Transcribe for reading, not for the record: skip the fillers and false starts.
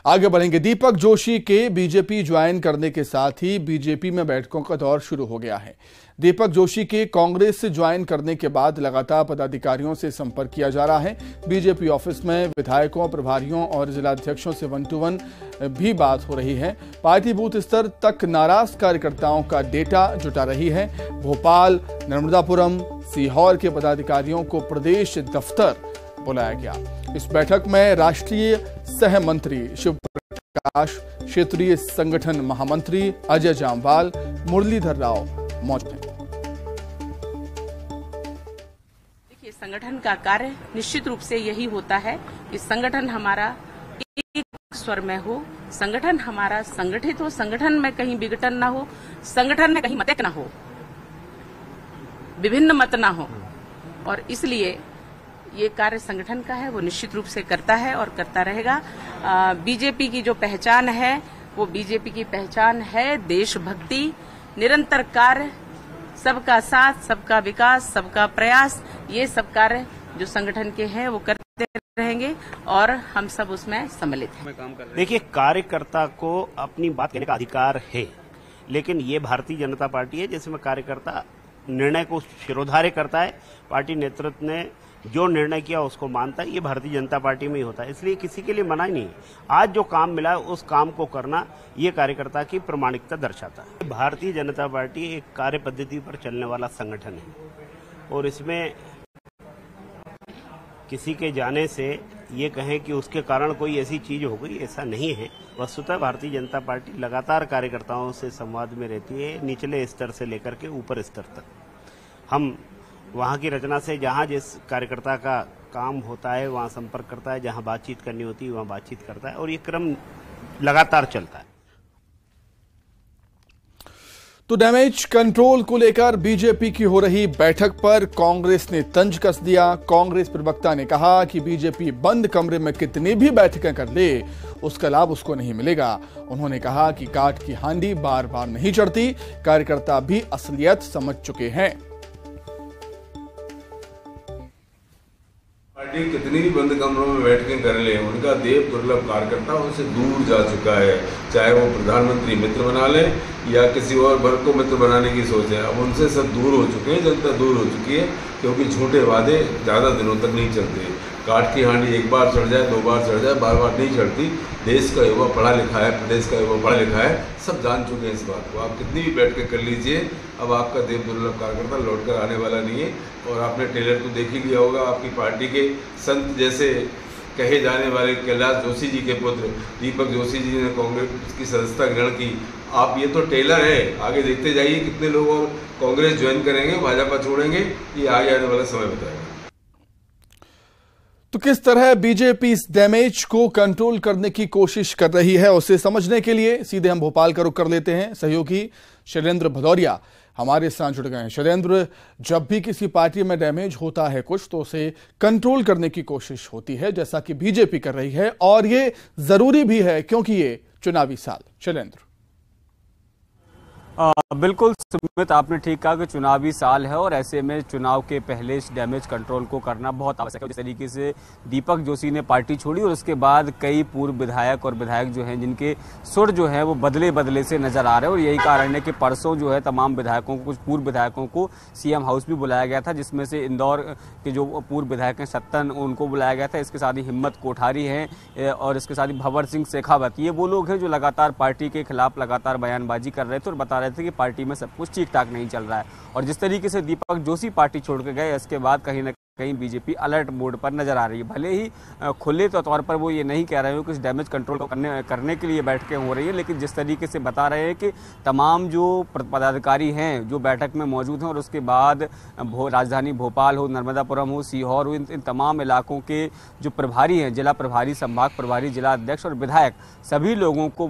आगे बढ़ेंगे। दीपक जोशी के बीजेपी ज्वाइन करने के साथ ही बीजेपी में बैठकों का दौर शुरू हो गया है। दीपक जोशी के कांग्रेस से ज्वाइन करने के बाद लगातार पदाधिकारियों से संपर्क किया जा रहा है। बीजेपी ऑफिस में विधायकों, प्रभारियों और जिलाध्यक्षों से 1 to 1 भी बात हो रही है। पार्टी बूथ स्तर तक नाराज कार्यकर्ताओं का डेटा जुटा रही है। भोपाल, नर्मदापुरम, सीहोर के पदाधिकारियों को प्रदेश दफ्तर बुलाया गया। इस बैठक में राष्ट्रीय सह मंत्री शिव प्रकाश, क्षेत्रीय संगठन महामंत्री अजय जामवाल, मुरलीधर राव मौजूद हैं। देखिए, संगठन का कार्य निश्चित रूप से यही होता है कि संगठन हमारा एक स्वर में हो, संगठन हमारा संगठित हो, संगठन में कहीं विघटन ना हो, संगठन में कहीं मतक ना हो, विभिन्न मत ना हो। और इसलिए ये कार्य संगठन का है, वो निश्चित रूप से करता है और करता रहेगा। बीजेपी की जो पहचान है वो बीजेपी की पहचान है देशभक्ति, निरंतर कार्य, सबका साथ, सबका विकास, सबका प्रयास। ये सब कार्य जो संगठन के हैं वो करते रहेंगे और हम सब उसमें सम्मिलित हैं। देखिए, कार्यकर्ता को अपनी बात कहने का अधिकार है, लेकिन ये भारतीय जनता पार्टी है जिसमें कार्यकर्ता निर्णय को शिरोधार्य करता है। पार्टी नेतृत्व ने जो निर्णय किया उसको मानता है। ये भारतीय जनता पार्टी में ही होता है, इसलिए किसी के लिए मना ही नहीं है। आज जो काम मिला है उस काम को करना ये कार्यकर्ता की प्रामाणिकता दर्शाता है। भारतीय जनता पार्टी एक कार्य पद्धति पर चलने वाला संगठन है और इसमें किसी के जाने से ये कहें कि उसके कारण कोई ऐसी चीज हो गई, ऐसा नहीं है। वस्तुतः भारतीय जनता पार्टी लगातार कार्यकर्ताओं से संवाद में रहती है, निचले स्तर से लेकर के ऊपर स्तर तक। हम वहाँ की रचना से जहाँ जिस कार्यकर्ता का काम होता है वहाँ संपर्क करता है, जहाँ बातचीत करनी होती है वहाँ बातचीत करता है और ये क्रम लगातार चलता है। तो डैमेज कंट्रोल को लेकर बीजेपी की हो रही बैठक पर कांग्रेस ने तंज कस दिया। कांग्रेस प्रवक्ता ने कहा कि बीजेपी बंद कमरे में कितनी भी बैठकें कर ले, उसका लाभ उसको नहीं मिलेगा। उन्होंने कहा कि काठ की हांडी बार बार नहीं चढ़ती, कार्यकर्ता भी असलियत समझ चुके हैं। पार्टी कितनी भी बंद कमरों में बैठ के कर ले, उनका देव दुर्लभ कार्यकर्ता उनसे दूर जा चुका है। चाहे वो प्रधानमंत्री मित्र बना ले या किसी और वर्ग को मित्र बनाने की सोच है, अब उनसे सब दूर हो चुके हैं, जनता दूर हो चुकी है, क्योंकि झूठे वादे ज़्यादा दिनों तक नहीं चलते। काठ की हांडी एक बार चढ़ जाए, 2 बार चढ़ जाए, बार बार नहीं चढ़ती। देश का युवा पढ़ा लिखा है, प्रदेश का युवा पढ़ा लिखा है, सब जान चुके हैं इस बात को। आप कितनी भी बैठ के कर लीजिए, अब आपका देव दुर्लभ कार्यकर्ता लौट कर आने वाला नहीं है। और आपने ट्रेलर तो देख ही लिया होगा, आपकी पार्टी के संत जैसे कहे जाने वाले कैलाश जोशी जी के पुत्र दीपक जोशी जी ने कांग्रेस की सदस्यता ग्रहण की। आप ये तो ट्रेलर है, आगे देखते जाइए कितने लोग और कांग्रेस ज्वाइन करेंगे, भाजपा छोड़ेंगे, ये आगे आने वाला समय बताएगा। तो किस तरह बीजेपी इस डैमेज को कंट्रोल करने की कोशिश कर रही है, उसे समझने के लिए सीधे हम भोपाल का रुख कर लेते हैं। सहयोगी शैलेंद्र भदौरिया हमारे साथ जुड़ गए हैं। शैलेंद्र, जब भी किसी पार्टी में डैमेज होता है कुछ, तो उसे कंट्रोल करने की कोशिश होती है, जैसा कि बीजेपी कर रही है, और ये जरूरी भी है क्योंकि ये चुनावी साल। शैलेंद्र। बिल्कुल सुमित, आपने ठीक कहा कि चुनावी साल है और ऐसे में चुनाव के पहले इस डैमेज कंट्रोल को करना बहुत आवश्यक है। जिस तरीके से दीपक जोशी ने पार्टी छोड़ी और उसके बाद कई पूर्व विधायक और विधायक जो हैं जिनके सुर जो है वो बदले बदले से नजर आ रहे हैं, और यही कारण है कि परसों जो है तमाम विधायकों को, कुछ पूर्व विधायकों को सीएम हाउस भी बुलाया गया था, जिसमें से इंदौर के जो पूर्व विधायक हैं सत्तन, उनको बुलाया गया था। इसके साथ ही हिम्मत कोठारी हैं और इसके साथ ही भंवर सिंह शेखावत, ये वो लोग हैं जो लगातार पार्टी के खिलाफ लगातार बयानबाजी कर रहे थे और बता रहे थे कि पार्टी में सब कुछ ठीक ठाक नहीं चल रहा है। और जिस तरीके से दीपक जोशी पार्टी छोड़ के गए, इसके बाद कहीं ना कहीं बीजेपी अलर्ट मोड पर नजर आ रही है। भले ही खुले तौर पर वो ये नहीं कह रहे हो कि इस डैमेज कंट्रोल को करने के लिए बैठकें हो रही है, लेकिन जिस तरीके से बता रहे हैं कि तमाम जो पदाधिकारी हैं जो बैठक में मौजूद हैं और उसके बाद राजधानी भोपाल हो, नर्मदापुरम हो, सीहोर हो, इन तमाम इलाकों के जो प्रभारी हैं, जिला प्रभारी, संभाग प्रभारी, जिला अध्यक्ष और विधायक, सभी लोगों को